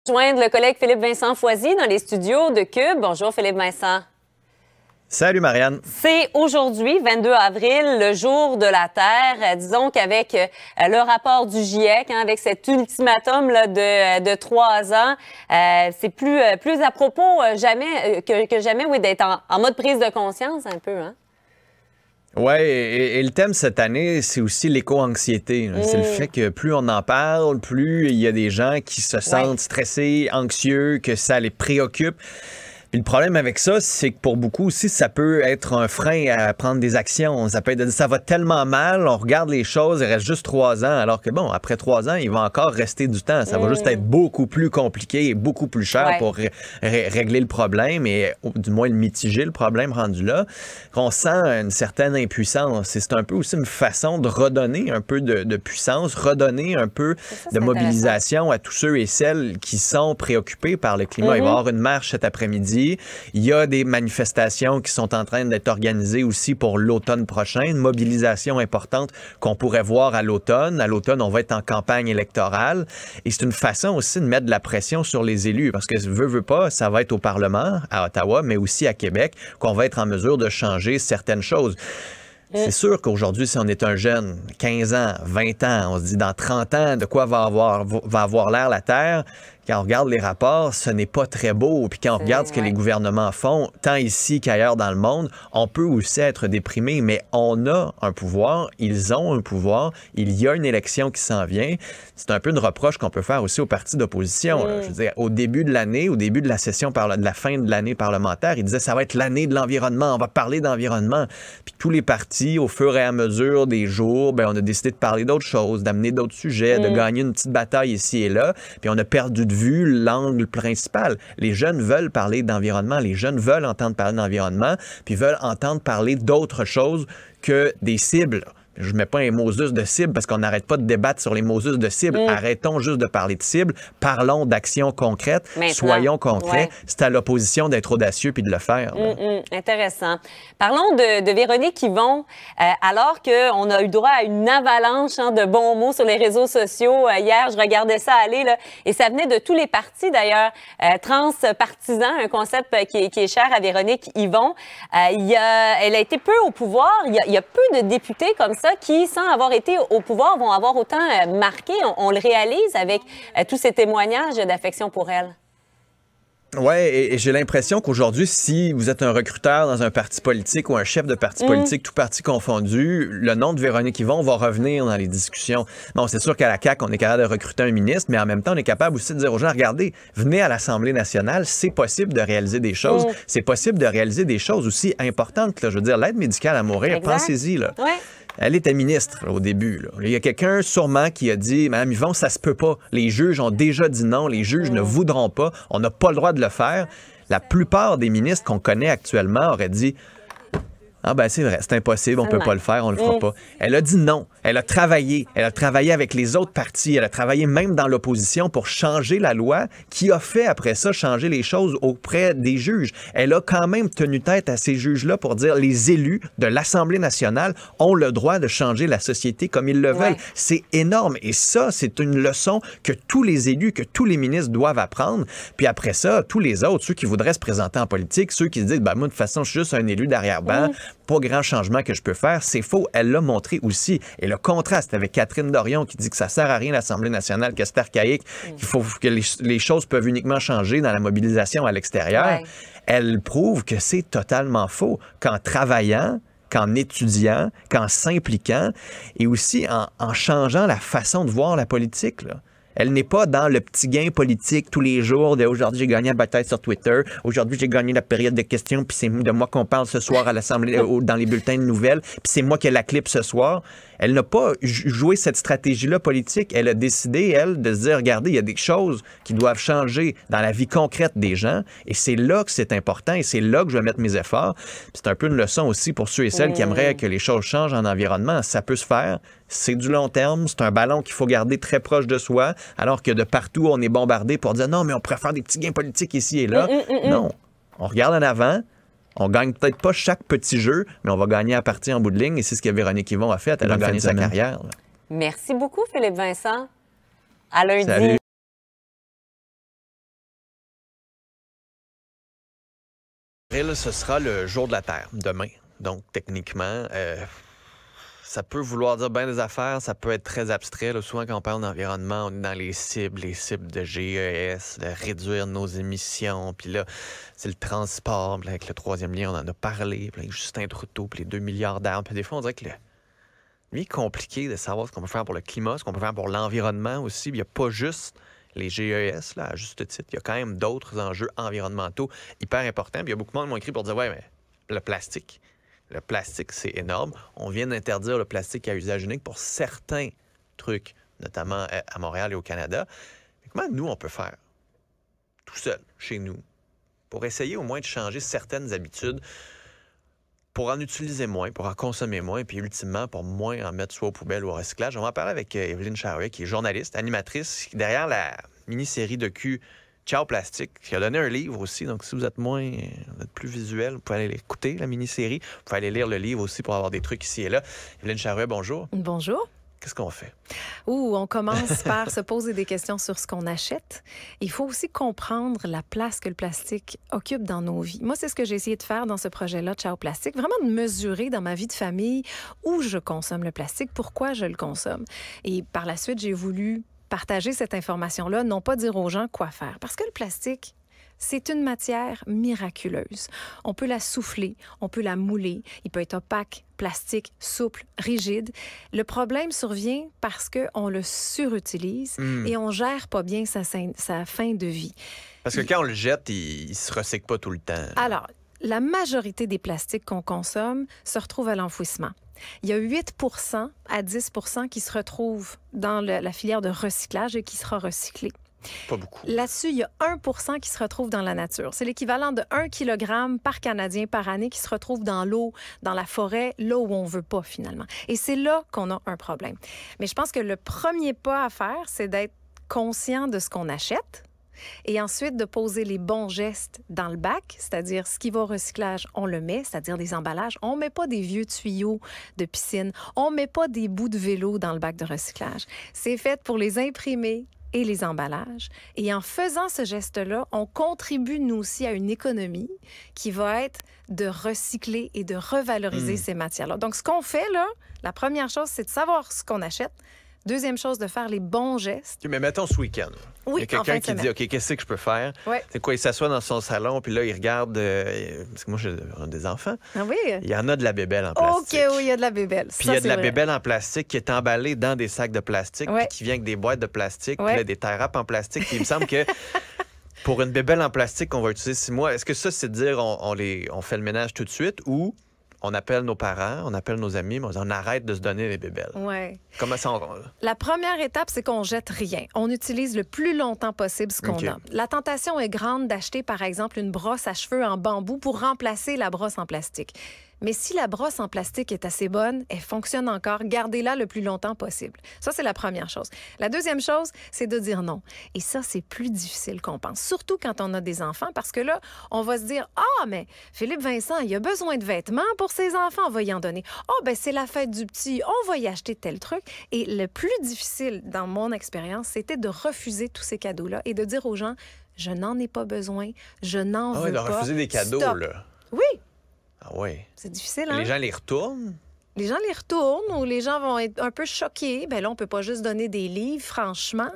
Joindre le collègue Philippe-Vincent Foisy dans les studios de Cube. Bonjour Philippe-Vincent. Salut Marianne. C'est aujourd'hui, 22 avril, le jour de la Terre. Disons qu'avec le rapport du GIEC, avec cet ultimatum là, de 3 ans, c'est plus à propos que jamais d'être en mode prise de conscience un peu. Hein? Oui, et le thème cette année, c'est aussi l'éco-anxiété. C'est le fait que plus on en parle, plus il y a des gens qui se sentent stressés, anxieux, que ça les préoccupe. Puis le problème avec ça, c'est que pour beaucoup aussi, ça peut être un frein à prendre des actions. Ça peut être, ça va tellement mal, on regarde les choses, il reste juste 3 ans, alors que bon, après 3 ans, il va encore rester du temps. Ça va juste être beaucoup plus compliqué et beaucoup plus cher pour régler le problème et du moins le mitiger, le problème rendu là. On sent une certaine impuissance. Et c'est un peu aussi une façon de redonner un peu de puissance, redonner un peu de mobilisation à tous ceux et celles qui sont préoccupés par le climat. Il va y avoir une marche cet après-midi. Il y a des manifestations qui sont en train d'être organisées aussi pour l'automne prochain, une mobilisation importante qu'on pourrait voir à l'automne. À l'automne, on va être en campagne électorale et c'est une façon aussi de mettre de la pression sur les élus parce que veut pas, ça va être au Parlement, à Ottawa, mais aussi à Québec, qu'on va être en mesure de changer certaines choses. C'est sûr qu'aujourd'hui, si on est un jeune, 15 ans, 20 ans, on se dit dans 30 ans, de quoi va avoir l'air la Terre? Quand on regarde les rapports, ce n'est pas très beau. Puis quand on regarde ce que les gouvernements font, tant ici qu'ailleurs dans le monde, on peut aussi être déprimé, mais on a un pouvoir, ils ont un pouvoir, il y a une élection qui s'en vient. C'est un peu une reproche qu'on peut faire aussi aux partis d'opposition. Je veux dire, au début de l'année, au début de la session, de la fin de l'année parlementaire, ils disaient ça va être l'année de l'environnement, on va parler d'environnement. Puis tous les partis, au fur et à mesure des jours, ben, on a décidé de parler d'autres choses, d'amener d'autres sujets, de gagner une petite bataille ici et là. Puis on a perdu de vue l'angle principal. Les jeunes veulent parler d'environnement, les jeunes veulent entendre parler d'environnement, puis veulent entendre parler d'autre chose que des cibles. Je ne mets pas un Moses de cible parce qu'on n'arrête pas de débattre sur les Moses de cible. Arrêtons juste de parler de cible. Parlons d'actions concrètes. Soyons concrets. C'est à l'opposition d'être audacieux puis de le faire. Intéressant. Parlons de Véronique Yvon. Alors qu'on a eu droit à une avalanche de bons mots sur les réseaux sociaux. Hier, je regardais ça aller là, et ça venait de tous les partis d'ailleurs. Transpartisan, un concept qui est cher à Véronique Yvon. Elle a été peu au pouvoir. Il y a peu de députés comme ça qui, sans avoir été au pouvoir, vont avoir autant marqué. On le réalise avec tous ces témoignages d'affection pour elle. Oui, et j'ai l'impression qu'aujourd'hui, si vous êtes un recruteur dans un parti politique ou un chef de parti politique, tout parti confondu, le nom de Véronique Yvon va revenir dans les discussions. Bon, c'est sûr qu'à la CAQ, on est capable de recruter un ministre, mais en même temps, on est capable aussi de dire aux gens, regardez, venez à l'Assemblée nationale, c'est possible de réaliser des choses. C'est possible de réaliser des choses aussi importantes. Là. Je veux dire, l'aide médicale à mourir, pensez-y. Là. Elle était ministre là, au début. Là. Il y a quelqu'un sûrement qui a dit « Mme Yvon, ça se peut pas. Les juges ont déjà dit non. Les juges ne voudront pas. On n'a pas le droit de le faire. » La plupart des ministres qu'on connaît actuellement auraient dit « Ah ben c'est vrai, c'est impossible, on peut pas le faire, on le fera pas. » Elle a dit non. Elle a travaillé avec les autres partis. Elle a travaillé même dans l'opposition pour changer la loi qui a fait après ça changer les choses auprès des juges. Elle a quand même tenu tête à ces juges-là pour dire les élus de l'Assemblée nationale ont le droit de changer la société comme ils le veulent. C'est énorme. Et ça, c'est une leçon que tous les élus, que tous les ministres doivent apprendre. Puis après ça, tous les autres, ceux qui voudraient se présenter en politique, ceux qui se disent, ben moi, de toute façon, je suis juste un élu d'arrière-ban, pas grand changement que je peux faire, c'est faux. Elle l'a montré aussi. Et le contraste avec Catherine Dorion qui dit que ça sert à rien l'Assemblée nationale, que c'est archaïque, qu'il faut que les choses peuvent uniquement changer dans la mobilisation à l'extérieur. Elle prouve que c'est totalement faux. Qu'en travaillant, qu'en étudiant, qu'en s'impliquant et aussi en changeant la façon de voir la politique, là. Elle n'est pas dans le petit gain politique tous les jours de aujourd'hui j'ai gagné la bataille sur Twitter, aujourd'hui j'ai gagné la période de questions, puis c'est de moi qu'on parle ce soir à l'Assemblée dans les bulletins de nouvelles, puis c'est moi qui ai la clip ce soir. Elle n'a pas joué cette stratégie-là politique. Elle a décidé, elle, de se dire, regardez, il y a des choses qui doivent changer dans la vie concrète des gens, et c'est là que c'est important, et c'est là que je vais mettre mes efforts. C'est un peu une leçon aussi pour ceux et celles qui aimeraient que les choses changent en environnement. Ça peut se faire. C'est du long terme, c'est un ballon qu'il faut garder très proche de soi, alors que de partout, on est bombardé pour dire non, mais on pourrait faire des petits gains politiques ici et là. Non, on regarde en avant, on gagne peut-être pas chaque petit jeu, mais on va gagner à partir en bout de ligne, et c'est ce que Véronique Yvon a fait, elle a gagné sa carrière. Là. Merci beaucoup, Philippe-Vincent. À lundi. Salut. Et là, ce sera le jour de la Terre, demain. Donc, techniquement, ça peut vouloir dire bien des affaires, ça peut être très abstrait. Là. Souvent, quand on parle d'environnement, on est dans les cibles de GES, de réduire nos émissions. Puis là, c'est le transport. Puis avec le troisième lien, on en a parlé. Puis avec Justin Trudeau, puis les 2 milliards d'arbres. Puis des fois, on dirait que lui est compliqué de savoir ce qu'on peut faire pour le climat, ce qu'on peut faire pour l'environnement aussi. Il n'y a pas juste les GES, là, à juste titre. Il y a quand même d'autres enjeux environnementaux hyper importants. Puis il y a beaucoup de monde qui m'ont écrit pour dire, ouais, mais le plastique, c'est énorme. On vient d'interdire le plastique à usage unique pour certains trucs, notamment à Montréal et au Canada. Mais comment nous, on peut faire tout seul, chez nous, pour essayer au moins de changer certaines habitudes, pour en utiliser moins, pour en consommer moins, et puis ultimement, pour moins en mettre soit aux poubelles ou au recyclage? On va en parler avec Evelyne Charouet, qui est journaliste, animatrice, derrière la mini-série de Q Ciao Plastique, qui a donné un livre aussi. Donc, si vous êtes plus visuel, vous pouvez aller l'écouter, la mini-série. Vous pouvez aller lire le livre aussi pour avoir des trucs ici et là. Evelyne Charouet, bonjour. Bonjour. Qu'est-ce qu'on fait? On commence par se poser des questions sur ce qu'on achète. Il faut aussi comprendre la place que le plastique occupe dans nos vies. Moi, c'est ce que j'ai essayé de faire dans ce projet-là, Ciao Plastique. Vraiment de mesurer dans ma vie de famille où je consomme le plastique, pourquoi je le consomme. Et par la suite, j'ai voulu partager cette information-là, non pas dire aux gens quoi faire. Parce que le plastique, c'est une matière miraculeuse. On peut la souffler, on peut la mouler. Il peut être opaque, plastique, souple, rigide. Le problème survient parce qu'on le surutilise et on gère pas bien sa fin de vie. Parce que quand on le jette, il se recycle pas tout le temps. Alors, la majorité des plastiques qu'on consomme se retrouvent à l'enfouissement. Il y a 8% à 10% qui se retrouvent dans la filière de recyclage et qui sera recyclé. Pas beaucoup. Là-dessus, il y a 1% qui se retrouve dans la nature. C'est l'équivalent de 1 kg par Canadien par année qui se retrouve dans l'eau, dans la forêt, là où on veut pas finalement. Et c'est là qu'on a un problème. Mais je pense que le premier pas à faire, c'est d'être conscient de ce qu'on achète. Et ensuite, de poser les bons gestes dans le bac, c'est-à-dire ce qui va au recyclage, on le met, c'est-à-dire des emballages. On ne met pas des vieux tuyaux de piscine. On ne met pas des bouts de vélo dans le bac de recyclage. C'est fait pour les imprimer et les emballages. Et en faisant ce geste-là, on contribue, nous aussi, à une économie qui va être de recycler et de revaloriser ces matières-là. Donc, ce qu'on fait, là, la première chose, c'est de savoir ce qu'on achète. Deuxième chose, de faire les bons gestes. Mais mettons ce week-end. Oui, il y a quelqu'un qui dit, OK, qu'est-ce que je peux faire? Ouais. C'est quoi? Il s'assoit dans son salon, puis là, il regarde... parce que moi, j'ai des enfants. Ah oui? Il y en a de la bébelle en plastique. OK, oui, il y a de la bébelle. Puis il y a de la bébelle en plastique qui est emballée dans des sacs de plastique, puis qui vient avec des boîtes de plastique, puis là, des tie-wraps en plastique. Puis il me semble que pour une bébelle en plastique qu'on va utiliser 6 mois, est-ce que ça, c'est de dire on fait le ménage tout de suite ou... On appelle nos parents, on appelle nos amis, mais on arrête de se donner les bébelles. Ouais. Comment ça, La première étape, c'est qu'on jette rien. On utilise le plus longtemps possible ce qu'on a. La tentation est grande d'acheter, par exemple, une brosse à cheveux en bambou pour remplacer la brosse en plastique. Mais si la brosse en plastique est assez bonne, elle fonctionne encore, gardez-la le plus longtemps possible. Ça, c'est la première chose. La deuxième chose, c'est de dire non. Et ça, c'est plus difficile qu'on pense, surtout quand on a des enfants, parce que là, on va se dire, « Ah, mais Philippe Vincent, il a besoin de vêtements pour ses enfants, on va y en donner. Oh, ben c'est la fête du petit, on va y acheter tel truc. » Et le plus difficile, dans mon expérience, c'était de refuser tous ces cadeaux-là et de dire aux gens, « Je n'en ai pas besoin, je n'en veux pas. » de refuser des cadeaux, Stop. là. Oui. Ah oui. C'est difficile, hein? Les gens les retournent? Les gens les retournent ou les gens vont être un peu choqués. Ben là, on peut pas juste donner des livres, franchement.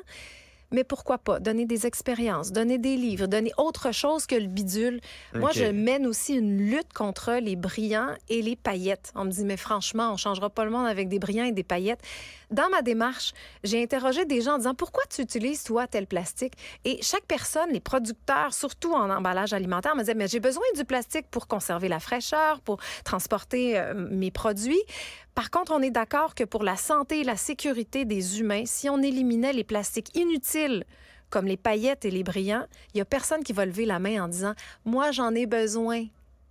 Mais pourquoi pas? Donner des expériences, donner des livres, donner autre chose que le bidule. Moi, je mène aussi une lutte contre les brillants et les paillettes. On me dit, mais franchement, on changera pas le monde avec des brillants et des paillettes. Dans ma démarche, j'ai interrogé des gens en disant, pourquoi tu utilises, toi, tel plastique? Et chaque personne, les producteurs, surtout en emballage alimentaire, me disaient, mais j'ai besoin du plastique pour conserver la fraîcheur, pour transporter mes produits. Par contre, on est d'accord que pour la santé et la sécurité des humains, si on éliminait les plastiques inutiles comme les paillettes et les brillants, il n'y a personne qui va lever la main en disant « Moi, j'en ai besoin.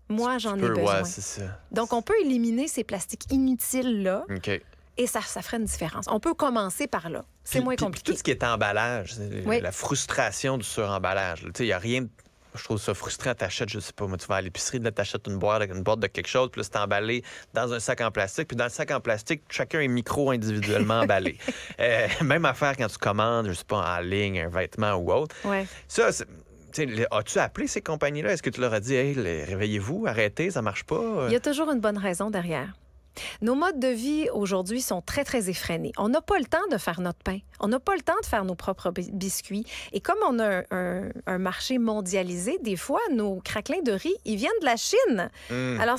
Moi, j'en ai besoin. » Ouais, c'est ça. Donc, on peut éliminer ces plastiques inutiles-là OK. et ça ferait une différence. On peut commencer par là. C'est moins compliqué. Puis tout ce qui est emballage, la frustration du suremballage. Tu sais, il n'y a rien... Je trouve ça frustrant. T'achètes, je sais pas, moi, tu vas à l'épicerie, là, t'achètes une boîte de quelque chose, puis là, c'est emballé dans un sac en plastique. Puis dans le sac en plastique, chacun est micro-individuellement emballé. Même affaire quand tu commandes, je sais pas, en ligne, un vêtement ou autre. Ouais. Ça, as-tu appelé ces compagnies-là? Est-ce que tu leur as dit, hey, réveillez-vous, arrêtez, ça marche pas? Il y a toujours une bonne raison derrière. Nos modes de vie aujourd'hui sont très, très effrénés. On n'a pas le temps de faire notre pain. On n'a pas le temps de faire nos propres biscuits. Et comme on a un marché mondialisé, des fois, nos craquelins de riz, ils viennent de la Chine. Alors,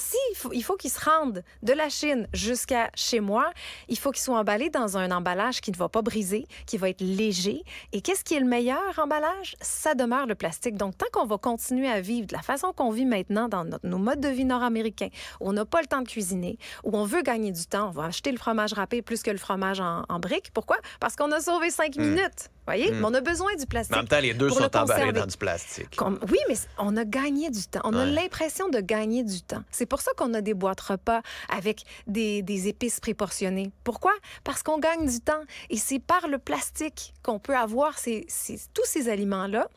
il faut qu'ils se rendent de la Chine jusqu'à chez moi, il faut qu'ils soient emballés dans un emballage qui ne va pas briser, qui va être léger. Et qu'est-ce qui est le meilleur emballage? Ça demeure le plastique. Donc, tant qu'on va continuer à vivre de la façon qu'on vit maintenant dans nos modes de vie nord-américains, où on n'a pas le temps de cuisiner, où on veut gagner du temps, on va acheter le fromage râpé plus que le fromage en briques. Pourquoi? Parce qu'on a sauvé 5 minutes. Voyez? Mais on a besoin du plastique. Mais en même temps, les deux sont emballés dans du plastique. Oui, mais on a gagné du temps. On a l'impression de gagner du temps. C'est pour ça qu'on a des boîtes repas avec des épices préportionnées. Pourquoi? Parce qu'on gagne du temps. Et c'est par le plastique qu'on peut avoir tous ces aliments-là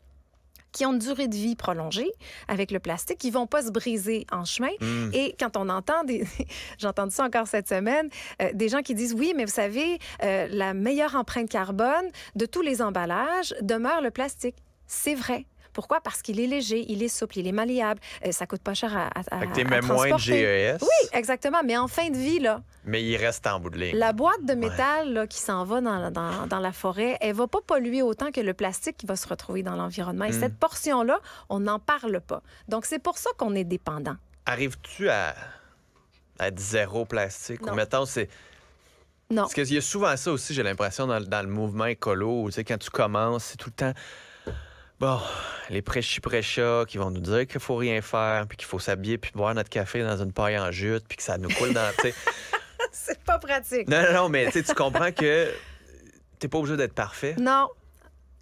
qui ont une durée de vie prolongée avec le plastique, qui vont pas se briser en chemin. Et quand on entend j'ai entendu ça encore cette semaine, des gens qui disent, oui, mais vous savez, la meilleure empreinte carbone de tous les emballages demeure le plastique. C'est vrai. Pourquoi? Parce qu'il est léger, il est souple, il est malléable, ça coûte pas cher à fait que t'es moins de GES. Oui, exactement. Mais en fin de vie, là... Mais il reste en bout de ligne. La boîte de métal là, qui s'en va dans la forêt, elle va pas polluer autant que le plastique qui va se retrouver dans l'environnement. Et cette portion-là, on n'en parle pas. Donc, c'est pour ça qu'on est dépendant. Arrives-tu à être zéro plastique? Non. Ou mettons, c'est... Non. Parce qu'il y a souvent ça aussi, j'ai l'impression, dans le mouvement écolo, où, tu sais, quand tu commences, c'est tout le temps... Bon, les prêchis-prêchats qui vont nous dire qu'il faut rien faire, puis qu'il faut s'habiller, puis boire notre café dans une paille en jute, puis que ça nous coule dans... C'est pas pratique. Non, mais tu comprends que t'es pas obligé d'être parfait. Non,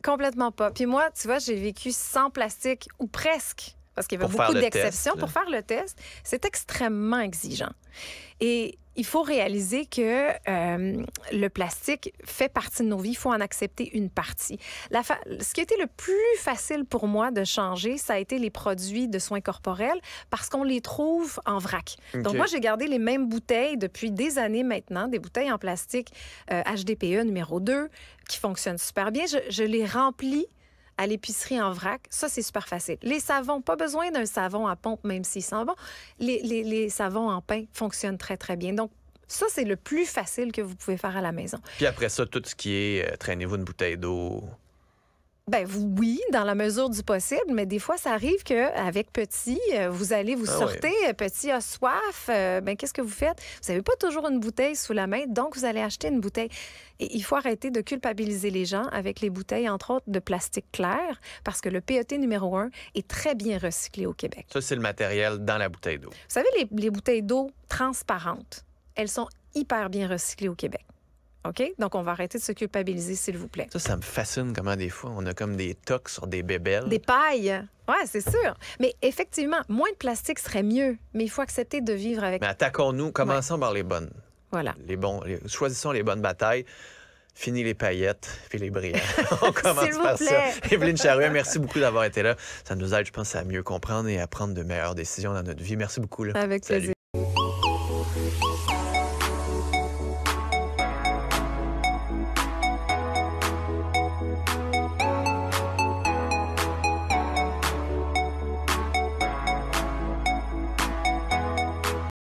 complètement pas. Puis moi, tu vois, j'ai vécu sans plastique, ou presque, parce qu'il y avait beaucoup d'exceptions. Pour faire le test, c'est extrêmement exigeant. Et il faut réaliser que le plastique fait partie de nos vies. Il faut en accepter une partie. Ce qui a été le plus facile pour moi de changer, ça a été les produits de soins corporels parce qu'on les trouve en vrac. Okay. Donc moi, j'ai gardé les mêmes bouteilles depuis des années maintenant, des bouteilles en plastique HDPE numéro 2 qui fonctionnent super bien. Je les remplis à l'épicerie en vrac, ça, c'est super facile. Les savons, pas besoin d'un savon à pompe, même s'il sent bon. Les savons en pain fonctionnent très, très bien. Donc, ça, c'est le plus facile que vous pouvez faire à la maison. Puis après ça, tout ce qui est traînez-vous une bouteille d'eau... Ben oui, dans la mesure du possible, mais des fois, ça arrive qu'avec petit, vous allez vous sortez, petit a soif, ben qu'est-ce que vous faites? Vous n'avez pas toujours une bouteille sous la main, donc vous allez acheter une bouteille. Et il faut arrêter de culpabiliser les gens avec les bouteilles, entre autres, de plastique clair, parce que le PET numéro 1 est très bien recyclé au Québec. Ça, c'est le matériel dans la bouteille d'eau. Vous savez, les bouteilles d'eau transparentes, elles sont hyper bien recyclées au Québec. OK? Donc, on va arrêter de se culpabiliser, s'il vous plaît. Ça me fascine comment des fois, on a comme des tocs sur des bébelles. Des pailles. Oui, c'est sûr. Mais effectivement, moins de plastique serait mieux. Mais il faut accepter de vivre avec... Mais attaquons-nous, commençons par les bonnes. Voilà. Choisissons les bonnes batailles. Fini les paillettes, puis les brillants. On commence par ça. Évelyne Charouet, merci beaucoup d'avoir été là. Ça nous aide, je pense, à mieux comprendre et à prendre de meilleures décisions dans notre vie. Merci beaucoup. Là. Avec plaisir.